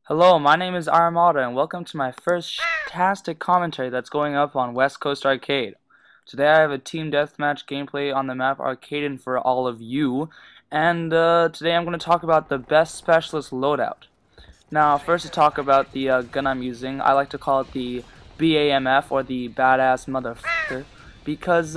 Hello, my name is iArmada, and welcome to my first fantastic commentary that's going up on West Coast Arcade. Today I have a team deathmatch gameplay on the map Arcaden for all of you, and today I'm going to talk about the best specialist loadout. Now, first to talk about the gun I'm using, I like to call it the BAMF, or the Badass Motherfucker, because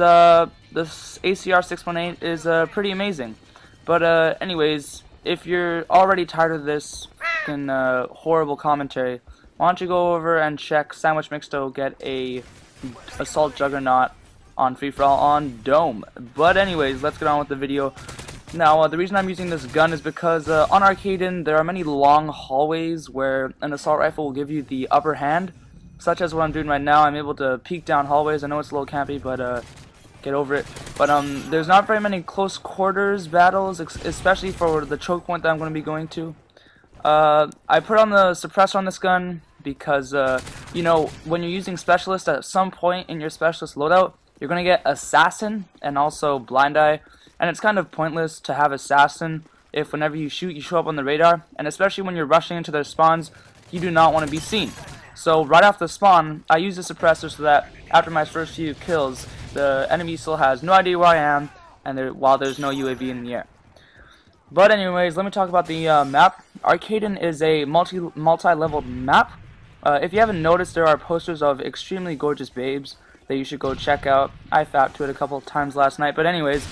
this ACR 618 is pretty amazing. But anyways, if you're already tired of this fucking horrible commentary, why don't you go over and check Sandwich Mixto get a Assault Juggernaut on free-for-all on Dome. But anyways, let's get on with the video. Now, the reason I'm using this gun is because on Arcaden there are many long hallways where an assault rifle will give you the upper hand, such as what I'm doing right now. I'm able to peek down hallways. I know it's a little campy, but get over it. But there's not very many close quarters battles, especially for the choke point that I'm going to be going to. I put on the suppressor on this gun because, you know, when you're using specialist at some point in your specialist loadout, you're going to get assassin and also blind eye, and it's kind of pointless to have assassin if whenever you shoot you show up on the radar, and especially when you're rushing into their spawns, you do not want to be seen. So right off the spawn, I use the suppressor so that after my first few kills, the enemy still has no idea where I am, and while there's no UAV in the air. But anyways, let me talk about the map. Arcaden is a multi-leveled map. If you haven't noticed, there are posters of extremely gorgeous babes that you should go check out. I fapped to it a couple of times last night. But anyways,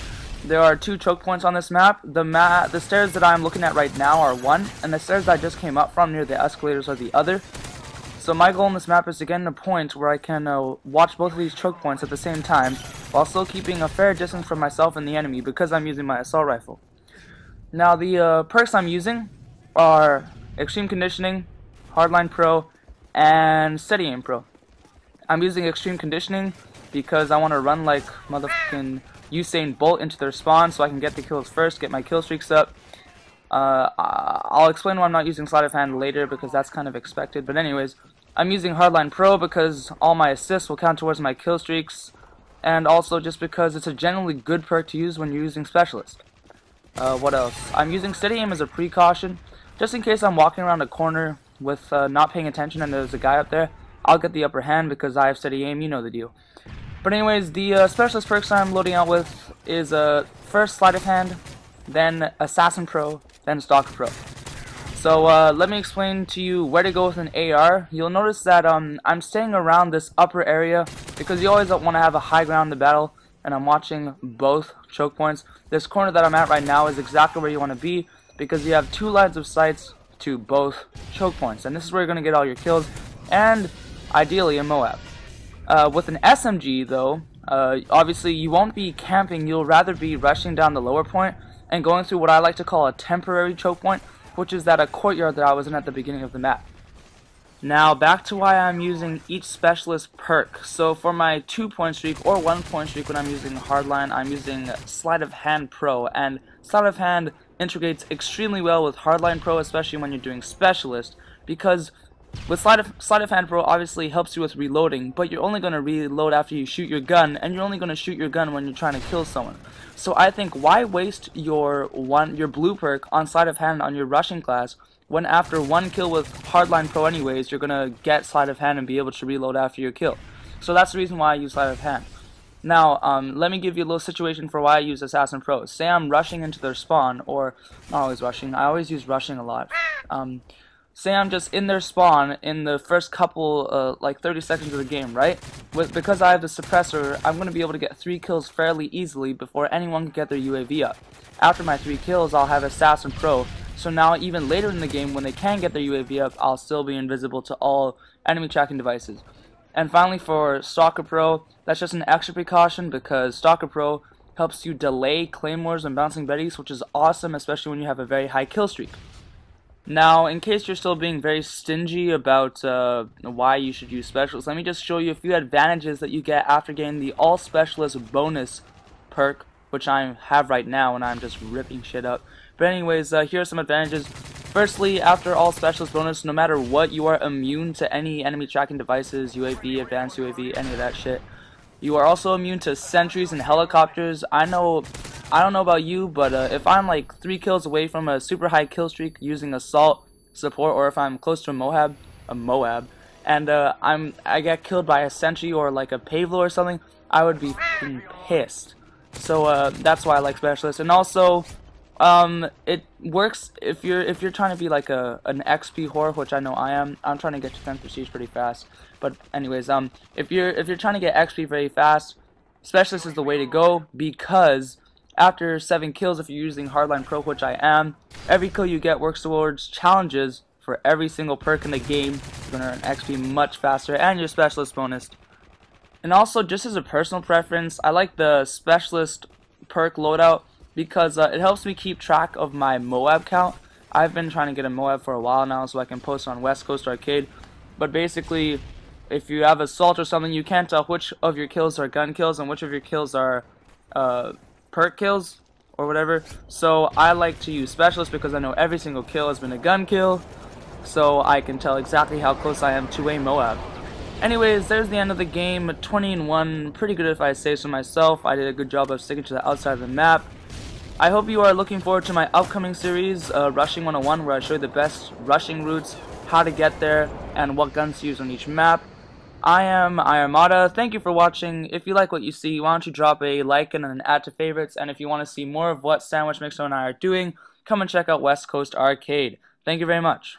there are 2 choke points on this map. The stairs that I'm looking at right now are one, and the stairs that I just came up from near the escalators are the other. So my goal in this map is to get in a point where I can watch both of these choke points at the same time, while still keeping a fair distance from myself and the enemy because I'm using my assault rifle. Now the perks I'm using are Extreme Conditioning, Hardline Pro, and Steady Aim Pro. I'm using Extreme Conditioning because I want to run like motherfucking Usain Bolt into their spawn so I can get the kills first, get my kill streaks up. I'll explain why I'm not using Sleight of Hand later because that's kind of expected. But anyways, I'm using Hardline Pro because all my assists will count towards my kill streaks, and also just because it's a generally good perk to use when you're using Specialist. What else? I'm using Steady Aim as a precaution, just in case I'm walking around a corner with not paying attention and there's a guy up there. I'll get the upper hand because I have Steady Aim, you know the deal. But anyways, the Specialist perks I'm loading out with is first Sleight of Hand, then Assassin Pro, then Stalker Pro. So let me explain to you where to go with an AR. You'll notice that I'm staying around this upper area because you always want to have a high ground in the battle, and I'm watching both choke points. This corner that I'm at right now is exactly where you want to be because you have 2 lines of sights to both choke points, and this is where you're going to get all your kills, and ideally a Moab. With an SMG though, obviously you won't be camping, you'll rather be rushing down the lower point and going through what I like to call a temporary choke point, which is that courtyard that I was in at the beginning of the map. Now back to why I'm using each specialist perk. So for my 2-point streak or 1-point streak when I'm using Hardline, I'm using Sleight of Hand Pro, and Sleight of Hand integrates extremely well with Hardline Pro, especially when you're doing Specialist, because with Sleight of Hand Pro obviously helps you with reloading, but you're only going to reload after you shoot your gun, and you're only going to shoot your gun when you're trying to kill someone. So I think, why waste your blue perk on Sleight of Hand on your rushing class when after 1 kill with Hardline Pro anyways, you're going to get Sleight of Hand and be able to reload after your kill. So that's the reason why I use Sleight of Hand. Now, let me give you a little situation for why I use Assassin Pro. Say I'm rushing into their spawn, or not always rushing, I always use rushing a lot. Say I'm just in their spawn in the first couple, like 30 seconds of the game, right? Because I have the suppressor, I'm going to be able to get 3 kills fairly easily before anyone can get their UAV up. After my 3 kills, I'll have Assassin Pro, so now even later in the game, when they can get their UAV up, I'll still be invisible to all enemy tracking devices. And finally, for Stalker Pro, that's just an extra precaution because Stalker Pro helps you delay claymores and bouncing betties, which is awesome, especially when you have a very high kill streak. Now, in case you're still being very stingy about why you should use Specialists, let me just show you a few advantages that you get after getting the All Specialist bonus perk, which I have right now, and I'm just ripping shit up. But anyways, here are some advantages. Firstly, after All Specialist bonus, no matter what, you are immune to any enemy tracking devices, UAV, advanced UAV, any of that shit. You are also immune to sentries and helicopters. I don't know about you, but if I'm like 3 kills away from a super high kill streak using assault, support, or if I'm close to a Moab, and I get killed by a sentry or like a Pavlo or something, I would be f***ing pissed. So that's why I like specialist. And also, it works if you're trying to be like an XP whore, which I know I am. I'm trying to get to 10th prestige pretty fast. But anyways, if you're trying to get XP very fast, specialist is the way to go, because after 7 kills, if you're using Hardline Pro, which I am, every kill you get works towards challenges for every single perk in the game. You're gonna earn XP much faster, and your specialist bonus. And also, just as a personal preference, I like the specialist perk loadout because it helps me keep track of my Moab count. I've been trying to get a Moab for a while now so I can post on West Coast Arcade. But basically, if you have assault or something, you can't tell which of your kills are gun kills and which of your kills are perk kills or whatever. So I like to use specialist because I know every single kill has been a gun kill, so I can tell exactly how close I am to a Moab. Anyways, there's the end of the game. 20-1, pretty good if I say so myself. I did a good job of sticking to the outside of the map. I hope you are looking forward to my upcoming series, Rushing 101, where I show you the best rushing routes, how to get there, and what guns to use on each map. I am iArmada. Thank you for watching. If you like what you see, why don't you drop a like and an add to favorites, and if you want to see more of what Sandwich Mixer and I are doing, come and check out West Coast Arcade. Thank you very much.